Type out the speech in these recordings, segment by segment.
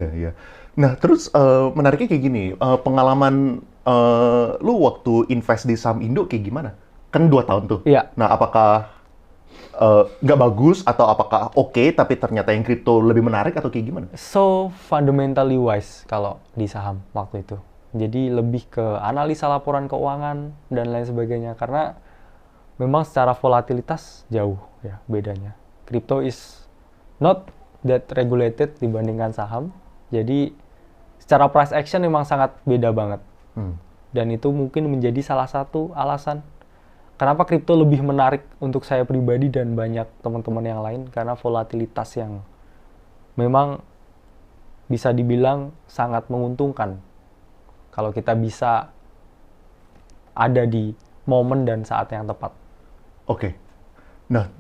Oke, ya. Nah, terus menariknya kayak gini, pengalaman lu waktu invest di saham Indo kayak gimana? Kan 2 tahun tuh. Iya. Nah, apakah nggak bagus atau apakah oke tapi ternyata yang kripto lebih menarik atau kayak gimana? So fundamentally wise kalau di saham waktu itu. Jadi lebih ke analisa laporan keuangan dan lain sebagainya karena memang secara volatilitas jauh ya bedanya. Crypto is not that regulated dibandingkan saham. Jadi secara price action memang sangat beda banget. Dan itu mungkin menjadi salah satu alasan kenapa kripto lebih menarik untuk saya pribadi dan banyak teman-teman yang lain karena volatilitas yang memang bisa dibilang sangat menguntungkan kalau kita bisa ada di momen dan saat yang tepat. Oke. Nah,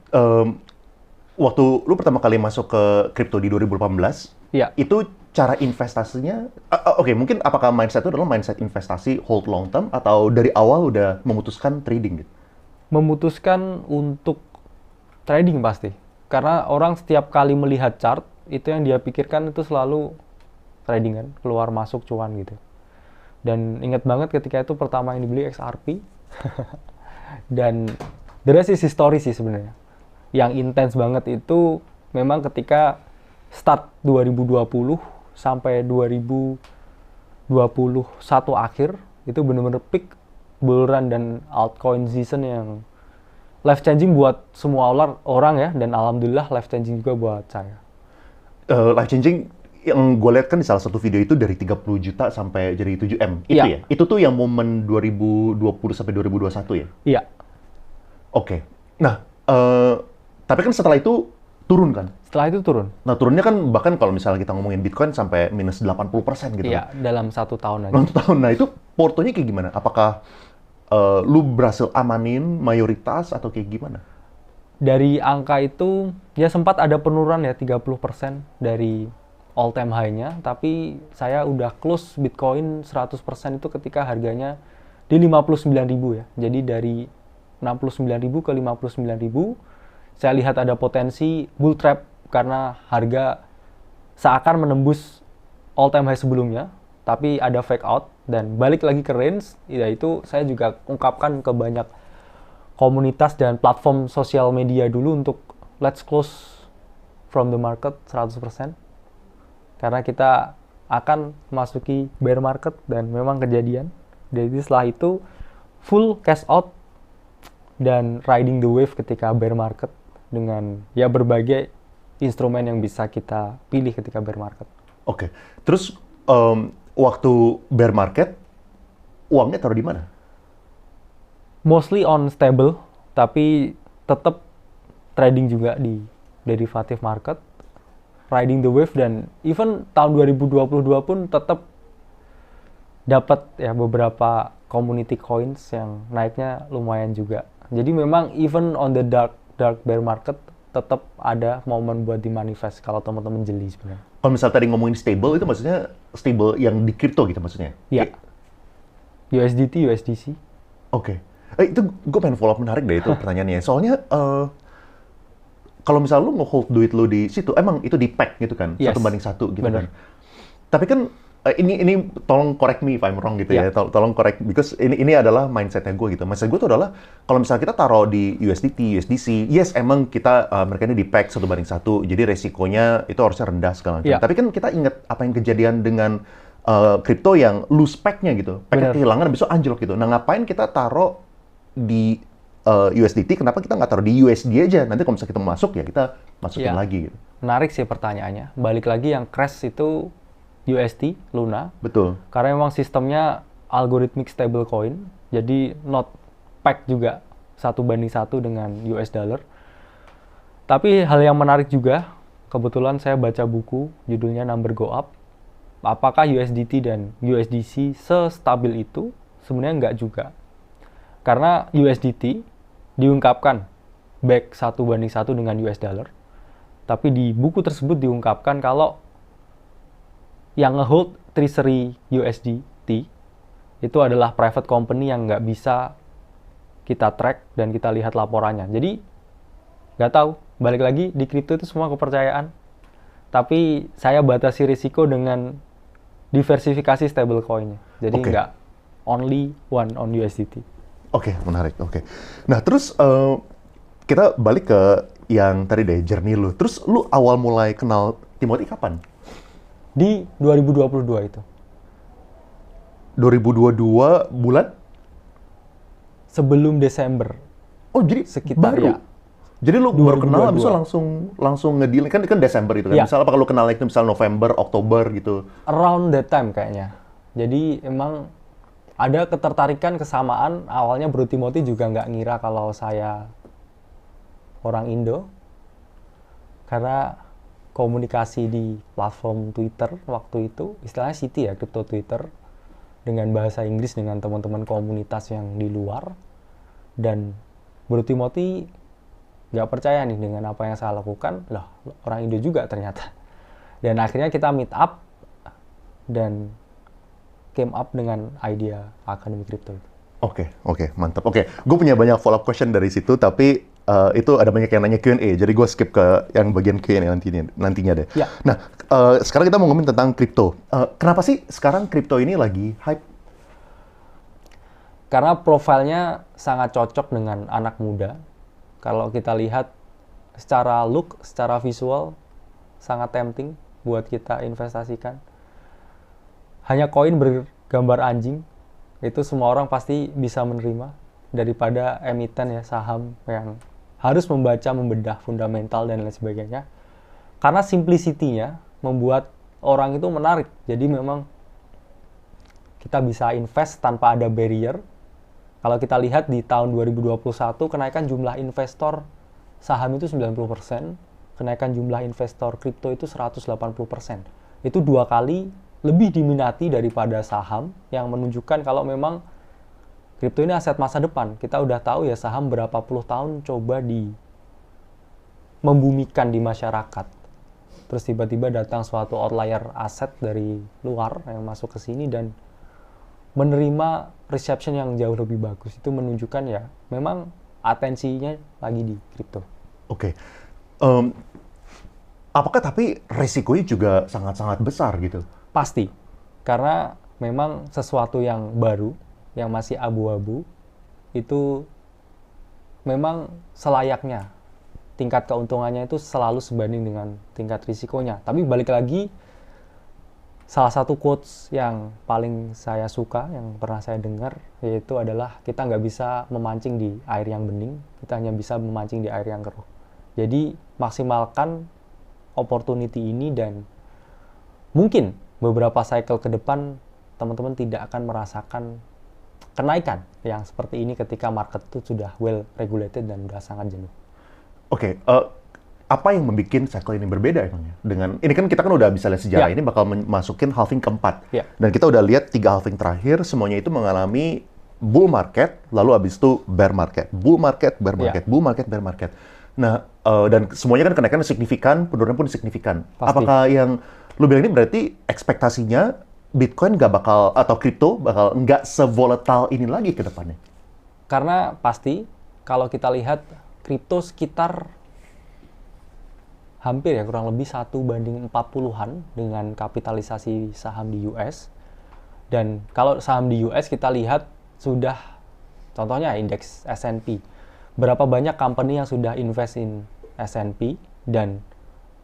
waktu lu pertama kali masuk ke kripto di 2018, Iya, itu cara investasinya, oke, mungkin apakah mindset itu adalah mindset investasi hold long term atau dari awal udah memutuskan trading gitu? memutuskan untuk trading pasti. Karena orang setiap kali melihat chart, itu yang dia pikirkan itu selalu trading kan, keluar masuk cuan gitu. Dan ingat banget ketika itu pertama yang dibeli XRP. Dan the rest is history sih sebenarnya. Yang intens banget itu memang ketika start 2020 sampai 2021 akhir, itu benar-benar peak bull run dan altcoin season yang life changing buat semua orang ya, dan alhamdulillah life changing juga buat saya. Life changing yang gue lihat kan di salah satu video itu dari 30 juta sampai jadi 7M. Itu Iya. ya? Itu tuh yang momen 2020 sampai 2021 ya? Iya, Oke. Nah, tapi kan setelah itu turun kan? setelah itu turun. Nah, turunnya kan bahkan kalau misalnya kita ngomongin Bitcoin sampai minus 80% gitu. Iya, dalam 1 tahun aja. Dalam tahun. Nah, itu portonya kayak gimana? Apakah lu berhasil amanin mayoritas atau kayak gimana? Dari angka itu ya sempat ada penurunan ya 30% dari all time high-nya, tapi saya udah close Bitcoin 100% itu ketika harganya di 59.000 ya. Jadi dari 69.000 ke 59.000, saya lihat ada potensi bull trap karena harga seakan menembus all time high sebelumnya, tapi ada fake out dan balik lagi ke range, yaitu saya juga ungkapkan ke banyak komunitas dan platform sosial media dulu untuk let's close from the market 100%. Karena kita akan masuki bear market dan memang kejadian. Jadi setelah itu full cash out dan riding the wave ketika bear market dengan ya berbagai instrumen yang bisa kita pilih ketika bear market. Oke. Terus waktu bear market uangnya taruh di mana? Mostly on stable, tapi tetap trading juga di derivative market, riding the wave, dan even tahun 2022 pun tetap dapat ya beberapa community coins yang naiknya lumayan juga. Jadi memang even on the dark bear market tetap ada momen buat dimanifest kalau teman-teman jeli sebenarnya. Kalau misalnya tadi ngomongin stable, itu maksudnya stable yang di kripto gitu maksudnya? Iya. USDT, USDC. Oke. Itu gue pengen follow up menarik deh itu pertanyaannya. Soalnya kalau misalnya lu nge-hold duit lu di situ, emang itu di pack gitu kan? Yes. 1:1 gitu Bener. kan? Tapi kan ini tolong correct me if I'm wrong gitu ya. Tolong correct, because ini adalah mindsetnya gue gitu. Mindset gue tuh adalah kalau misalnya kita taruh di USDT, USDC, yes emang kita mereka ini di pack 1:1, jadi resikonya itu harusnya rendah segala macam. Iya. Tapi kan kita ingat apa yang kejadian dengan kripto yang lose pack-nya gitu. Pack-nya Bener. kehilangan, besok anjlok gitu. Nah, ngapain kita taruh di USDT, kenapa kita nggak taruh di USD aja? Nanti kalau misalnya kita mau masuk, ya kita masukin Iya. lagi gitu. Menarik sih pertanyaannya. Balik lagi yang crash itu USD, Luna. Betul. Karena memang sistemnya algorithmic stablecoin, jadi not pack juga 1:1 dengan US dollar. Tapi hal yang menarik juga, kebetulan saya baca buku judulnya Number Go Up. Apakah USDT dan USDC sestabil itu? Sebenarnya enggak juga. Karena USDT diungkapkan back 1:1 dengan US dollar. Tapi di buku tersebut diungkapkan kalau yang ngehold Treasury USDT itu adalah private company yang nggak bisa kita track dan kita lihat laporannya. Jadi nggak tahu, balik lagi di kripto itu semua kepercayaan. Tapi saya batasi risiko dengan diversifikasi stablecoin-nya. Jadi nggak only one on USDT. Oke, menarik. Oke. Nah, terus kita balik ke yang tadi deh, journey lu. Terus lu awal mulai kenal Timothy kapan? Di 2022 itu. 2022 bulan? Sebelum Desember. Oh, jadi sekitar baru? Ya. Jadi lu baru kenal, habis itu 2022. langsung nge-deal, kan Desember itu kan? Ya. Misalnya apa kalau kenal itu misal November, Oktober gitu? Around that time kayaknya. Jadi emang ada ketertarikan, kesamaan. Awalnya Bro Timothy juga nggak ngira kalau saya orang Indo. Karena komunikasi di platform Twitter waktu itu, istilahnya City ya, crypto Twitter, dengan bahasa Inggris dengan teman-teman komunitas yang di luar. Dan Bro Timothy nggak percaya nih dengan apa yang saya lakukan. Loh, orang Indo juga ternyata. Dan akhirnya kita meet up dan came up dengan idea Akademi Crypto itu. Oke, mantap. Oke, gue punya banyak follow up question dari situ, tapi itu ada banyak yang nanya Q&A, jadi gue skip ke yang bagian Q&A nantinya deh. Ya. Nah, sekarang kita mau ngomongin tentang kripto. Kenapa sih sekarang kripto ini lagi hype? Karena profilnya sangat cocok dengan anak muda. Kalau kita lihat secara look, secara visual, sangat tempting buat kita investasikan. Hanya koin bergambar anjing, itu semua orang pasti bisa menerima. Daripada emiten ya, saham yang harus membaca, membedah fundamental dan lain sebagainya. Karena simplicity-nya membuat orang itu menarik. Jadi memang kita bisa invest tanpa ada barrier. Kalau kita lihat di tahun 2021, kenaikan jumlah investor saham itu 90%, kenaikan jumlah investor kripto itu 180%. Itu 2 kali lebih diminati daripada saham, yang menunjukkan kalau memang kripto ini aset masa depan. Kita udah tahu ya saham berapa puluh tahun coba membumikan di masyarakat. Terus tiba-tiba datang suatu outlier aset dari luar yang masuk ke sini dan menerima reception yang jauh lebih bagus. Itu menunjukkan ya memang atensinya lagi di kripto. Oke. Apakah tapi resikonya juga sangat-sangat besar gitu? Pasti. Karena memang sesuatu yang baru, yang masih abu-abu, itu memang selayaknya tingkat keuntungannya itu selalu sebanding dengan tingkat risikonya. Tapi balik lagi, salah satu quotes yang paling saya suka, yang pernah saya dengar, yaitu adalah kita nggak bisa memancing di air yang bening, kita hanya bisa memancing di air yang keruh. Jadi maksimalkan opportunity ini dan mungkin beberapa cycle ke depan teman-teman tidak akan merasakan kenaikan yang seperti ini ketika market itu sudah well regulated dan sudah sangat jenuh. Oke, apa yang membuat cycle ini berbeda emangnya? Dengan ini kan kita kan udah bisa lihat sejarah ini bakal masukin halving keempat. Dan kita udah lihat 3 halving terakhir semuanya itu mengalami bull market, lalu abis itu bear market. Bull market, bear market, bull market, bear market. Nah, dan semuanya kan kenaikan signifikan, penurunan pun signifikan. Pasti. Apakah yang lu bilang ini berarti ekspektasinya Bitcoin nggak bakal, atau kripto bakal nggak se-volatile ini lagi ke depannya? Karena pasti kalau kita lihat kripto sekitar hampir ya kurang lebih 1/40-an dengan kapitalisasi saham di US. Dan kalau saham di US kita lihat sudah, contohnya indeks S&P. Berapa banyak company yang sudah invest in S&P dan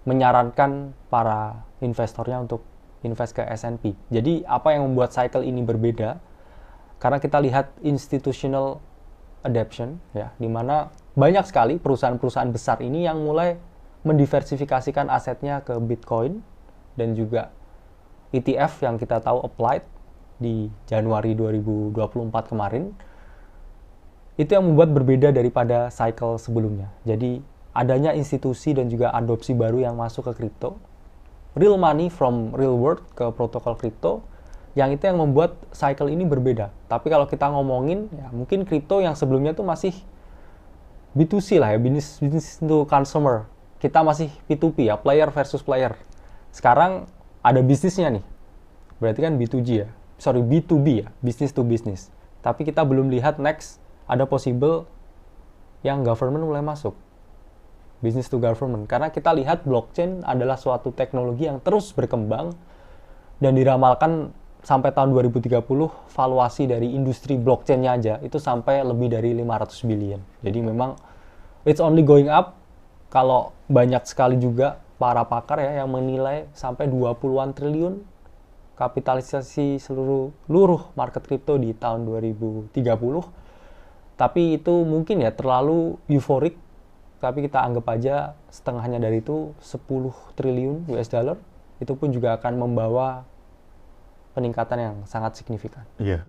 menyarankan para investornya untuk invest ke S&P. Jadi apa yang membuat cycle ini berbeda? Karena kita lihat institutional adoption, ya, di mana banyak sekali perusahaan-perusahaan besar ini yang mulai mendiversifikasikan asetnya ke Bitcoin dan juga ETF yang kita tahu applied di Januari 2024 kemarin. Itu yang membuat berbeda daripada cycle sebelumnya. Jadi adanya institusi dan juga adopsi baru yang masuk ke kripto, real money from real world ke protokol kripto, yang itu yang membuat cycle ini berbeda. Tapi kalau kita ngomongin, ya mungkin kripto yang sebelumnya tuh masih B2C lah ya, business to consumer. Kita masih P2P ya, player versus player. Sekarang ada bisnisnya nih, berarti kan B2G ya, B2B ya, business to business. Tapi kita belum lihat next, ada possible yang government mulai masuk. business to government. Karena kita lihat blockchain adalah suatu teknologi yang terus berkembang dan diramalkan sampai tahun 2030 valuasi dari industri blockchain-nya aja itu sampai lebih dari 500 billion. Jadi memang it's only going up. Kalau banyak sekali juga para pakar ya yang menilai sampai 20-an triliun kapitalisasi seluruh market crypto di tahun 2030. Tapi itu mungkin ya terlalu euforik. Tapi kita anggap aja setengahnya dari itu 10 triliun US dollar. Itu pun juga akan membawa peningkatan yang sangat signifikan. Iya.